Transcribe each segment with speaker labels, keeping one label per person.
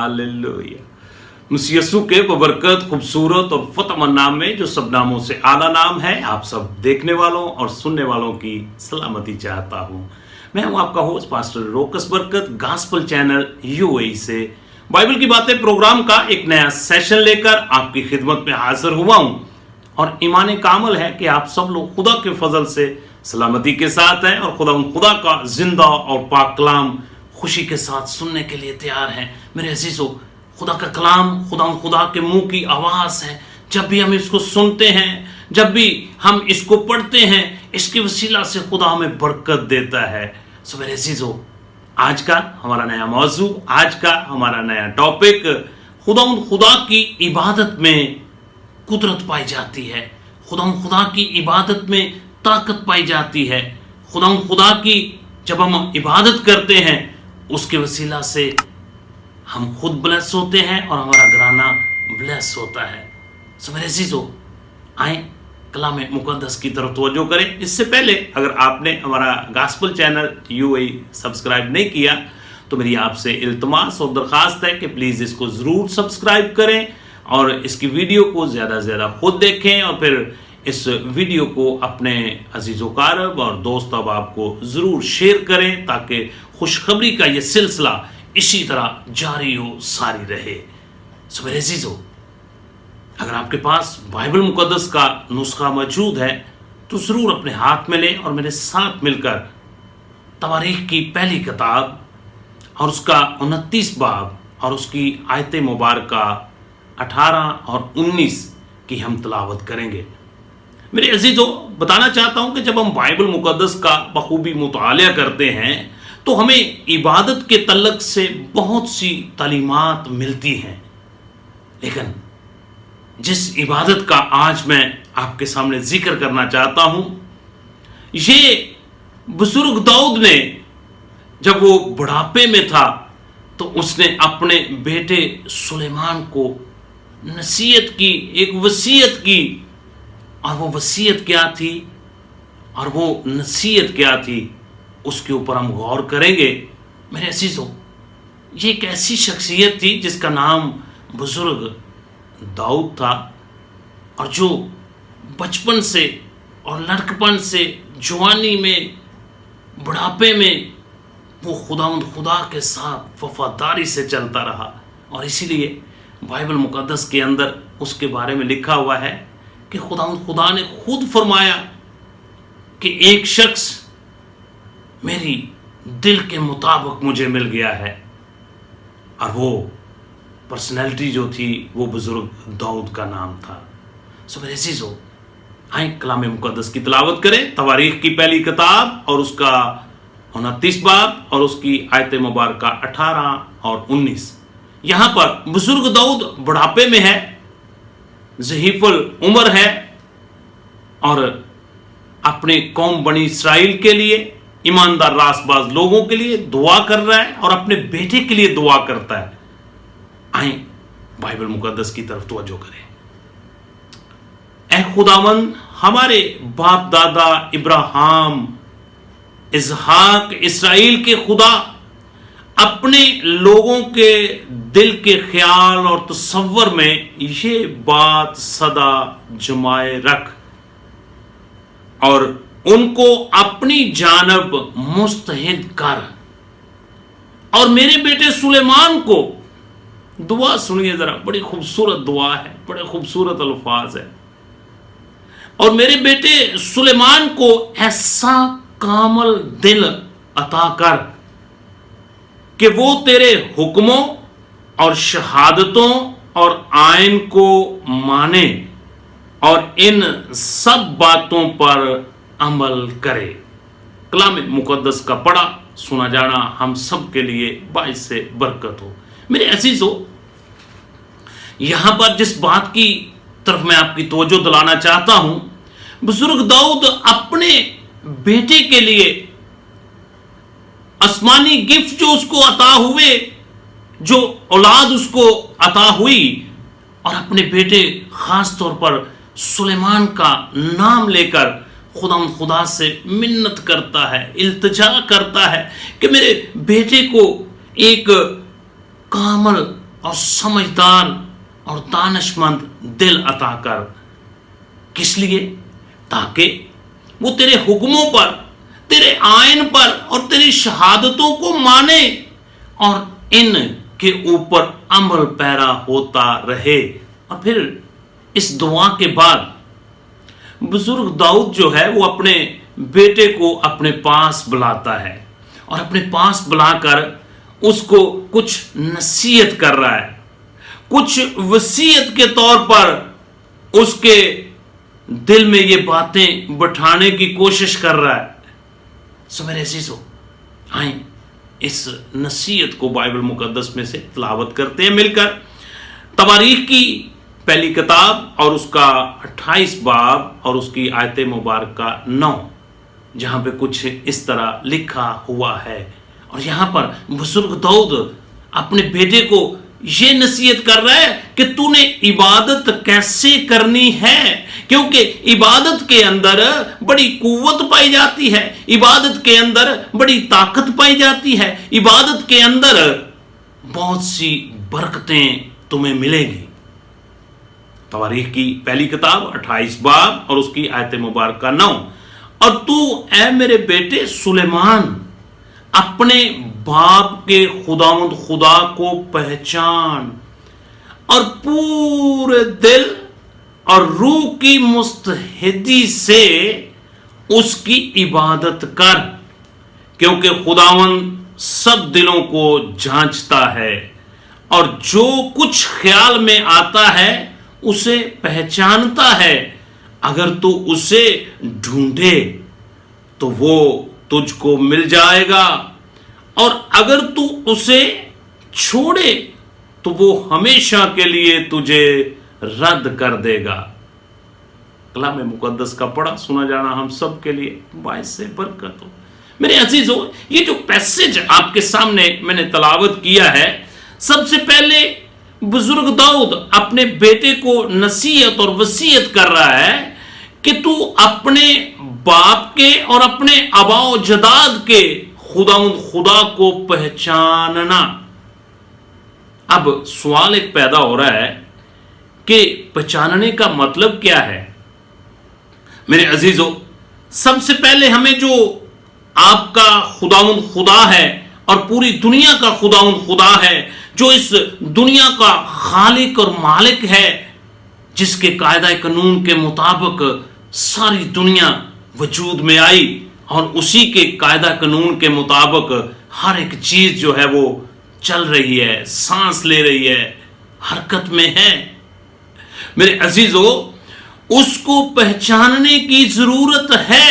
Speaker 1: Hallelujah. मसीह यीशु के बबरकत खूबसूरत और फतहमंद नाम में, जो सब नामों से आला नाम है, आप सब देखने वालों और सुनने वालों की सलामती चाहता हूं। मैं हूं आपका होस्ट पास्टर रोकस बरकत, गॉस्पेल चैनल यूएई से बाइबल की बातें प्रोग्राम का एक नया सेशन लेकर आपकी खिदमत में हाजिर हुआ हूं। और ईमान कामल है कि आप सब लोग खुदा के फजल से सलामती के साथ हैं और खुदा का जिंदा और पाक कलाम खुशी के साथ सुनने के लिए तैयार हैं। मेरे अजीजों, खुदा का कलाम खुदा के मुंह की आवाज़ है। जब भी हम इसको सुनते हैं, जब भी हम इसको पढ़ते हैं, इसके वसीला से खुदा हमें बरकत देता है। सो मेरे अजीजों, आज का हमारा नया मौजू, आज का हमारा नया टॉपिक, खुदा की इबादत में कुदरत पाई जाती है। खुदा की इबादत में ताकत पाई जाती है। खुदा की जब हम इबादत करते हैं, उसके वसीला से हम खुद ब्लेस होते हैं और हमारा घराना ब्लेस होता है। सो मेरे अजीजों, आए कलाम मुकद्दस की तरफ तवज्जो करें। इससे पहले अगर आपने हमारा गॉस्पेल चैनल यूएई सब्सक्राइब नहीं किया तो मेरी आपसे इल्तमास और दरख्वास्त है कि प्लीज़ इसको ज़रूर सब्सक्राइब करें और इसकी वीडियो को ज़्यादा से ज़्यादा खुद देखें और फिर इस वीडियो को अपने अजीज़ो कारब और दोस्त अहबाब को ज़रूर शेयर करें, ताकि खुशखबरी का ये सिलसिला इसी तरह जारी हो सारी रहे। सो मेरे अजीज़ों, अगर आपके पास बाइबल मुकद्दस का नुस्खा मौजूद है तो ज़रूर अपने हाथ में लें और मेरे साथ मिलकर तवारीख की पहली किताब और उसका 29 बाब और उसकी आयत मुबारका 18 और 19 की हम तलावत करेंगे। मेरे अजीजों, बताना चाहता हूं कि जब हम बाइबल मुकद्दस का बखूबी मुतालिया करते हैं तो हमें इबादत के तल्लक से बहुत सी तालीमात मिलती हैं, लेकिन जिस इबादत का आज मैं आपके सामने जिक्र करना चाहता हूं, ये बुजुर्ग दाऊद ने जब वो बुढ़ापे में था तो उसने अपने बेटे सुलेमान को नसीहत की, एक वसीयत की। और वो वसीयत क्या थी और वो नसीहत क्या थी, उसके ऊपर हम गौर करेंगे। मेरे अजीजों, ये एक ऐसी शख्सियत थी जिसका नाम बुजुर्ग दाऊद था, और जो बचपन से और लड़कपन से जवानी में, बुढ़ापे में वो खुदा के साथ वफादारी से चलता रहा। और इसीलिए बाइबल मुकद्दस के अंदर उसके बारे में लिखा हुआ है कि खुदा ने खुद फरमाया कि एक शख्स मेरी दिल के मुताबिक मुझे मिल गया है, और वो पर्सनैलिटी जो थी वो बुजुर्ग दाऊद का नाम था। सो मेरे अजीजों, आए कलाम मुकद्दस की तलावत करें। तवारीख की पहली किताब और उसका 29 बाब और उसकी आयत मुबारका 18 और 19। यहाँ पर बुजुर्ग दाऊद बुढ़ापे में है, ज़हीफ़ुल उम्र है, और अपने कौम बनी इस्राइल के लिए, ईमानदार रासबाज लोगों के लिए दुआ कर रहा है और अपने बेटे के लिए दुआ करता है। आए बाइबल मुकद्दस की तरफ तवज्जो करें। ऐ खुदावंद, हमारे बाप दादा इब्राहिम, इसहाक, इसराइल के खुदा, अपने लोगों के दिल के ख्याल और तसव्वुर में ये बात सदा जमाए रख और उनको अपनी जानब मुस्तहिद कर। और मेरे बेटे सुलेमान को, दुआ सुनिए जरा, बड़ी खूबसूरत दुआ है, बड़े खूबसूरत अल्फाज है। और मेरे बेटे सुलेमान को ऐसा कामल दिल अता कर कि वो तेरे हुक्मों और शहादतों और आइन को माने और इन सब बातों पर अमल करे। कलाम मुकद्दस का पढ़ा सुना जाना हम सब के लिए बाइस से बरकत हो। मेरे अजीजों, यहां पर जिस बात की तरफ मैं आपकी तवज्जो दिलाना चाहता हूं, बुजुर्ग दाऊद अपने बेटे के लिए आसमानी गिफ्ट जो उसको अता हुए, जो औलाद उसको अता हुई, और अपने बेटे खास तौर पर सुलेमान का नाम लेकर खुदा से मिन्नत करता है, इल्तिजा करता है कि मेरे बेटे को एक कामल اور سمجھدار اور دانشمند دل عطا کر. کس لیے؟ تاکہ وہ تیرے حکموں پر، تیرے آئین پر اور تیری شہادتوں کو مانے اور ان کے اوپر عمل پیرا ہوتا رہے. اور پھر اس دعا کے بعد بزرگ داؤد جو ہے وہ اپنے بیٹے کو اپنے پاس بلاتا ہے اور اپنے پاس بلا کر اس کو کچھ نصیحت کر رہا ہے، کچھ وصیت کے طور پر اس کے دل میں یہ باتیں بٹھانے کی کوشش کر رہا ہے. سو میرے عزیزو، آئیں اس نصیحت کو بائبل مقدس میں سے تلاوت کرتے ہیں مل کر. تواریخ کی پہلی کتاب اور اس کا 28 باب اور اس کی آیت مبارکہ 9، جہاں پہ کچھ اس طرح لکھا ہوا ہے. اور یہاں پر بزرگ داؤد اپنے بیٹے کو یہ نصیحت کر رہا ہے کہ تو نے عبادت کیسے کرنی ہے، کیونکہ عبادت کے اندر بڑی قوت پائی جاتی ہے، عبادت کے اندر بڑی طاقت پائی جاتی ہے، عبادت کے اندر بہت سی برکتیں تمہیں ملیں گی. تواریخ کی پہلی کتاب 28 باب اور اس کی آیت مبارکہ 9. اور تو اے میرے بیٹے سلیمان اپنے باپ کے خداوند خدا کو پہچان اور پورے دل اور روح کی مستحدی سے اس کی عبادت کر، کیونکہ خداوند سب دلوں کو جانچتا ہے اور جو کچھ خیال میں آتا ہے اسے پہچانتا ہے. اگر تو اسے ڈھونڈے تو وہ تجھ کو مل جائے گا، اور اگر تو اسے چھوڑے تو وہ ہمیشہ کے لیے تجھے رد کر دے گا. کلام مقدس کا پڑھا سنا جانا ہم سب کے لیے باعث برکت ہو. میرے عزیزو، یہ جو پیسج آپ کے سامنے میں نے تلاوت کیا ہے، سب سے پہلے بزرگ داؤد اپنے بیٹے کو نصیحت اور وصیت کر رہا ہے کہ تو اپنے باپ کے اور اپنے آباء و اجداد کے خداوند خدا کو پہچاننا. اب سوال ایک پیدا ہو رہا ہے کہ پہچاننے کا مطلب کیا ہے؟ میرے عزیزو، سب سے پہلے ہمیں جو آپ کا خداوند خدا ہے اور پوری دنیا کا خداوند خدا ہے، جو اس دنیا کا خالق اور مالک ہے، جس کے قاعدہ قانون کے مطابق ساری دنیا وجود میں آئی اور اسی کے قاعدہ قانون کے مطابق ہر ایک چیز جو ہے وہ چل رہی ہے، سانس لے رہی ہے، حرکت میں ہے. میرے عزیزو، اس کو پہچاننے کی ضرورت ہے.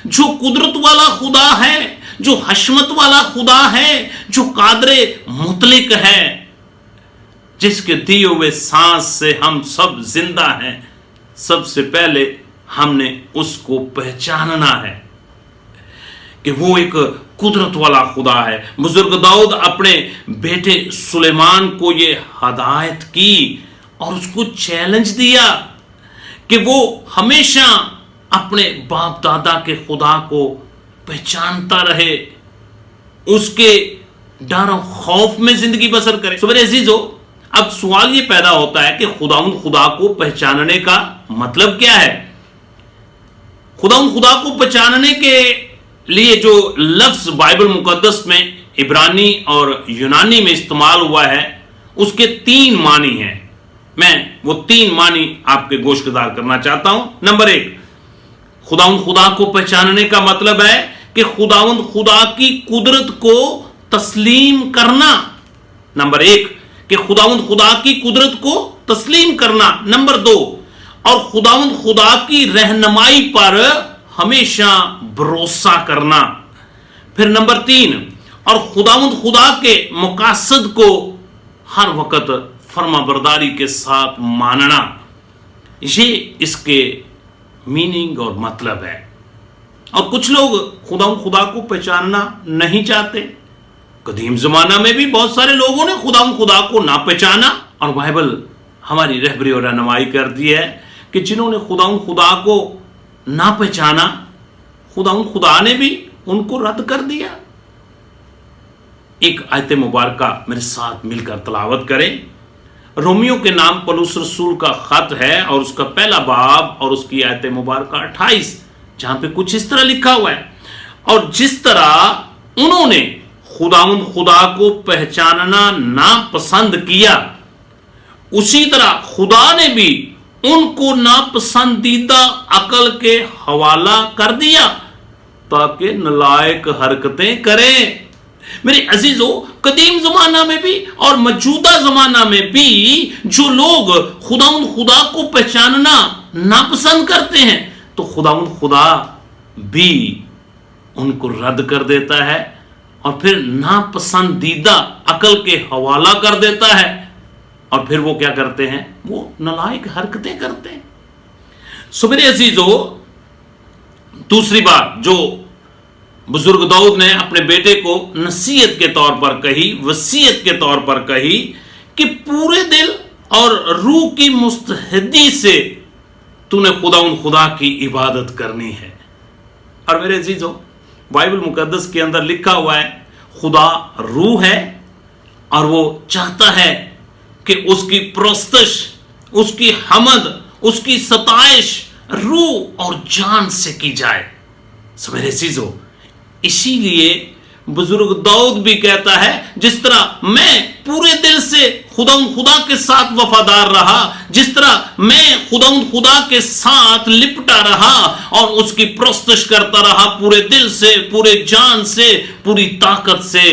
Speaker 1: جو قدرت والا خدا ہے، جو حشمت والا خدا ہے، جو قادر مطلق ہے، جس کے دیے ہوئے سانس سے ہم سب زندہ ہیں، سب سے پہلے ہم نے اس کو پہچاننا ہے کہ وہ ایک قدرت والا خدا ہے. بزرگ داؤد اپنے بیٹے سلیمان کو یہ ہدایت کی اور اس کو چیلنج دیا کہ وہ ہمیشہ اپنے باپ دادا کے خدا کو پہچانتا رہے، اس کے ڈر و خوف میں زندگی بسر کرے. تو میرے عزیزو، اب سوال یہ پیدا ہوتا ہے کہ خداوند خدا کو پہچاننے کا مطلب کیا ہے؟ خداوند خدا کو پہچاننے کے لیے جو لفظ بائبل مقدس میں عبرانی اور یونانی میں استعمال ہوا ہے، اس کے 3 معنی ہیں. میں وہ 3 معنی آپ کے گوشگزار کرنا چاہتا ہوں. نمبر 1، خداوند خدا کو پہچاننے کا مطلب ہے کہ خداوند خدا کی قدرت کو تسلیم کرنا. نمبر 1 کہ خداوند خدا کی قدرت کو تسلیم کرنا. نمبر 2، اور خداوند خدا کی رہنمائی پر ہمیشہ بھروسہ کرنا. پھر نمبر 3، اور خداوند خدا کے مقاصد کو ہر وقت فرما برداری کے ساتھ ماننا. یہ اس کے میننگ اور مطلب ہے. اور کچھ لوگ خداوند خدا کو پہچاننا نہیں چاہتے. قدیم زمانہ میں بھی بہت سارے لوگوں نے خداوند خدا کو نہ پہچانا، اور بائبل ہماری رہبری اور رہنمائی کرتی ہے کہ جنہوں نے خداوند خدا کو نہ پہچانا، خداوند خدا نے بھی ان کو رد کر دیا. एक आयत मुबारका मेरे साथ मिलकर तलावत करें। रोमियो के नाम पौलुस रसूल का खत है और उसका पहला बाब और उसकी आयत मुबारका 28, जहां पे कुछ इस तरह लिखा हुआ है, और जिस तरह उन्होंने खुदा को पहचानना नापसंद किया, उसी तरह खुदा ने भी उनको नापसंदीदा अकल के हवाला कर दिया ताकि नालायक हरकतें करें। मेरे अजीजों, कदीम जमाना में भी और मौजूदा जमाना में भी जो लोग खुदा को पहचानना नापसंद करते हैं, तो खुदा भी उनको रद्द कर देता है और फिर नापसंदीदा अकल के हवाला कर देता है, और फिर वो क्या करते हैं, वो नालायक हरकतें करते हैं। सो मेरे अजीजों, दूसरी बात जो बुजुर्ग दाऊद ने अपने बेटे को नसीहत के तौर पर कही, वसीयत के तौर पर कही कि पूरे दिल और रूह की मुस्तहदी से तूने खुदा की इबादत करनी है। और मेरे अजीजों, बाइबल मुकद्दस के अंदर लिखा हुआ है खुदा रूह है और वो चाहता है कि उसकी प्रस्तश, उसकी हमद, उसकी सताइश रूह और जान से की जाए। सो मेरे अजीजों, इसीलिए बुजुर्ग दाऊद भी कहता है, जिस तरह मैं पूरे दिल से खुदा के साथ वफादार रहा, जिस तरह मैं खुदा के साथ लिपटा रहा और उसकी प्रस्तश करता रहा पूरे दिल से, पूरे जान से, पूरी ताकत से,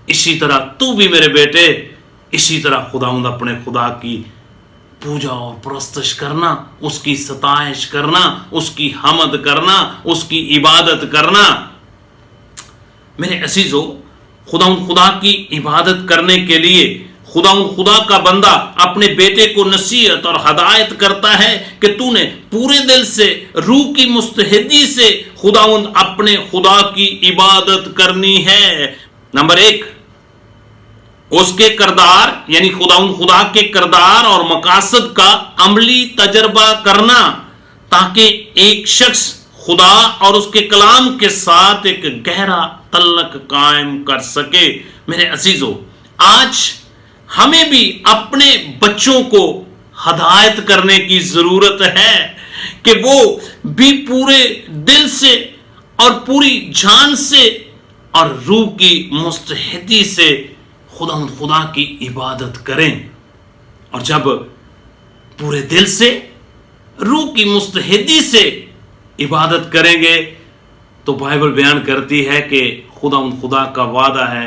Speaker 1: इसी तरह तू भी मेरे बेटे इसी तरह अपने खुदा की पूजा और प्रस्तश करना, उसकी सताइश करना, उसकी हमद करना, उसकी इबादत करना। मेरे अजीजों, खुदा की इबादत करने के लिए खुदा का बंदा अपने बेटे को नसीहत और हदायत करता है कि तूने पूरे दिल से, रूह की मुस्तहदी से अपने खुदा की इबादत करनी है। नंबर 1, उसके किरदार यानी खुदा के किरदार और मकासद का अमली तजर्बा करना, ताकि एक शख्स खुदा और उसके कलाम के साथ एक गहरा तल्लक कायम कर सके। मेरे अजीजों, आज हमें भी अपने बच्चों को हदायत करने की जरूरत है कि वो भी पूरे दिल से और पूरी जान से और रूह की मुस्तहदी से खुदा की इबादत करें। और जब पूरे दिल से, रूह की मुस्तहदी से इबादत करेंगे, तो बाइबल बयान करती है कि खुदा का वादा है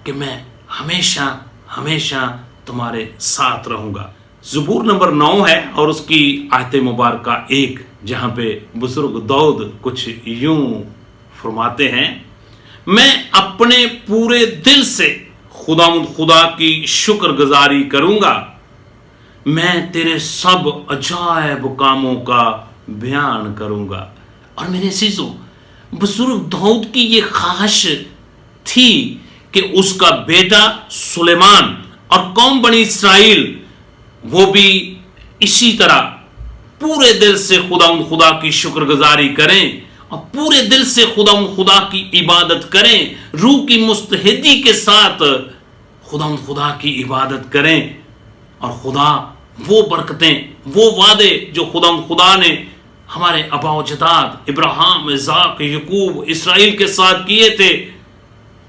Speaker 1: कि मैं हमेशा हमेशा तुम्हारे साथ रहूंगा। ज़बूर नंबर 9 है और उसकी आयत मुबारका 1, जहां पे बुजुर्ग दाऊद कुछ यूं फरमाते हैं, मैं अपने पूरे दिल से खुदा की शुक्रगुजारी करूंगा, मैं तेरे सब अजायब कामों का बयान करूंगा। और मेरे अजीजों, बुजुर्ग दाऊद की ये ख्वाहिश थी कि उसका बेटा सुलेमान और कौम बनी इस्राइल वो भी इसी तरह पूरे दिल से खुदा की शुक्रगुजारी करें और पूरे दिल से खुदा की इबादत करें, रूह की मुस्तहदी के साथ खुदा की इबादत करें। और खुदा वो बरकतें, वो वादे जो खुदा ने हमारे आबा-ओ-अजदाद इब्राहिम, इसाक, याकूब, इसराइल के साथ किए थे,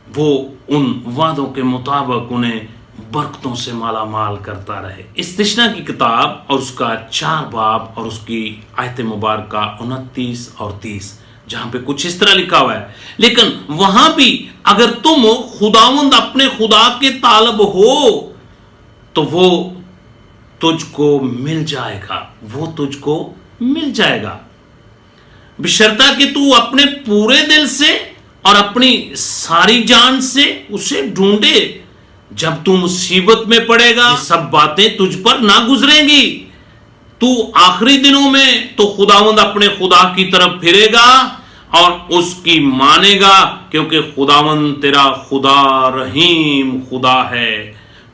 Speaker 1: वो उन वादों के मुताबिक उन्हें बरकतों से माला माल करता रहे। इस्तिश्ना की किताब और उसका 4 बाब और उसकी आयत मुबारका 29 और 30, जहां पे कुछ इस तरह लिखा हुआ है, लेकिन वहां भी अगर तुम खुदावंद अपने खुदा के तालब हो तो वो तुझको मिल जाएगा, वो तुझको मिल जाएगा, बशर्ता कि तू अपने पूरे दिल से और अपनी सारी जान से उसे ढूंढे। जब तू मुसीबत में पड़ेगा, ये सब बातें तुझ पर ना गुजरेंगी। तू आखिरी दिनों में तो खुदावंद अपने खुदा की तरफ फिरेगा और उसकी मानेगा, क्योंकि खुदावंद तेरा खुदा रहीम खुदा है।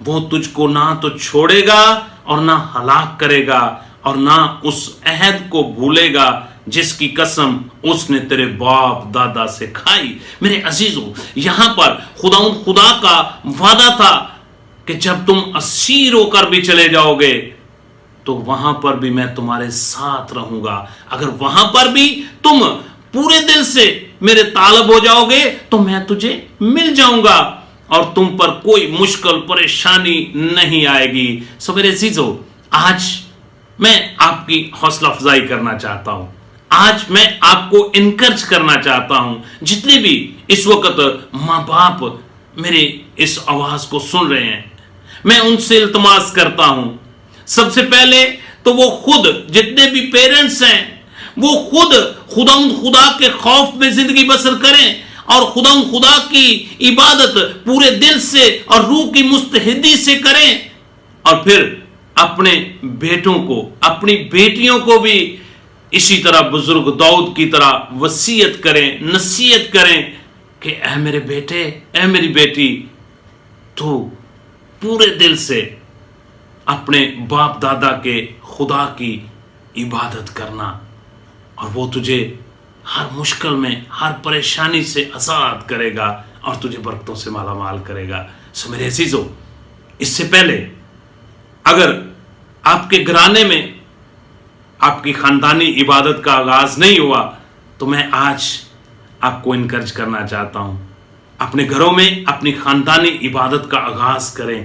Speaker 1: वो तुझको ना तो छोड़ेगा और ना हलाक करेगा और ना उस अहद को भूलेगा جس کی قسم اس نے تیرے باپ دادا سے کھائی۔ میرے عزیزو، یہاں پر خدا کا وعدہ تھا کہ جب تم اسیر ہو کر بھی چلے جاؤ گے تو وہاں پر بھی میں تمہارے ساتھ رہوں گا۔ اگر وہاں پر بھی تم پورے دل سے میرے طالب ہو جاؤ گے تو میں تجھے مل جاؤں گا اور تم پر کوئی مشکل پریشانی نہیں آئے گی۔ سو میرے عزیزو، آج میں آپ کی حوصلہ افزائی کرنا چاہتا ہوں، آج میں آپ کو انکرج کرنا چاہتا ہوں۔ جتنے بھی اس وقت ماں باپ میرے اس آواز کو سن رہے ہیں، میں ان سے التماس کرتا ہوں، سب سے پہلے تو وہ خود، جتنے بھی پیرنٹس ہیں، وہ خود خدا کے خوف میں زندگی بسر کریں اور خدا کی عبادت پورے دل سے اور روح کی مستحدی سے کریں، اور پھر اپنے بیٹوں کو، اپنی بیٹیوں کو بھی اسی طرح بزرگ داؤد کی طرح وصیت کریں، نصیحت کریں کہ اے میرے بیٹے، اے میری بیٹی، تو پورے دل سے اپنے باپ دادا کے خدا کی عبادت کرنا، اور وہ تجھے ہر مشکل میں، ہر پریشانی سے آزاد کرے گا اور تجھے برکتوں سے مالا مال کرے گا۔ سو میرے عزیزو، اس سے پہلے اگر آپ کے گھرانے میں آپ کی خاندانی عبادت کا آغاز نہیں ہوا تو میں آج آپ کو انکرج کرنا چاہتا ہوں، اپنے گھروں میں اپنی خاندانی عبادت کا آغاز کریں۔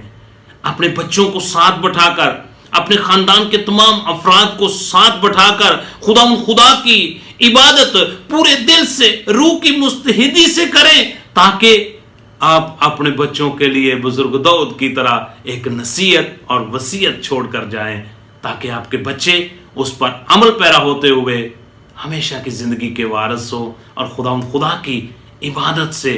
Speaker 1: اپنے بچوں کو ساتھ بٹھا کر، اپنے خاندان کے تمام افراد کو ساتھ بٹھا کر خدا کی عبادت پورے دل سے، روح کی مستحدی سے کریں، تاکہ آپ اپنے بچوں کے لیے بزرگ داؤد کی طرح ایک نصیحت اور وصیت چھوڑ کر جائیں، تاکہ آپ کے بچے اس پر عمل پیرا ہوتے ہوئے ہمیشہ کی زندگی کے وارث ہو اور خدا کی عبادت سے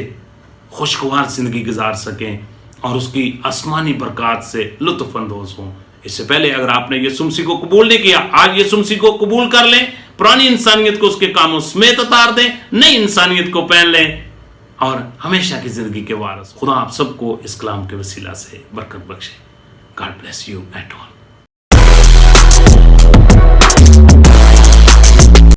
Speaker 1: خوشگوار زندگی گزار سکیں اور اس کی آسمانی برکات سے لطف اندوز ہوں۔ اس سے پہلے اگر آپ نے یسوع مسیح کو قبول نہیں کیا، آج یسوع مسیح کو قبول کر لیں، پرانی انسانیت کو اس کے کاموں سمیت اتار دیں، نئی انسانیت کو پہن لیں اور ہمیشہ کی زندگی کے وارث۔ خدا آپ سب کو اس کلام کے وسیلہ سے برکت بخشے۔ God bless you at all.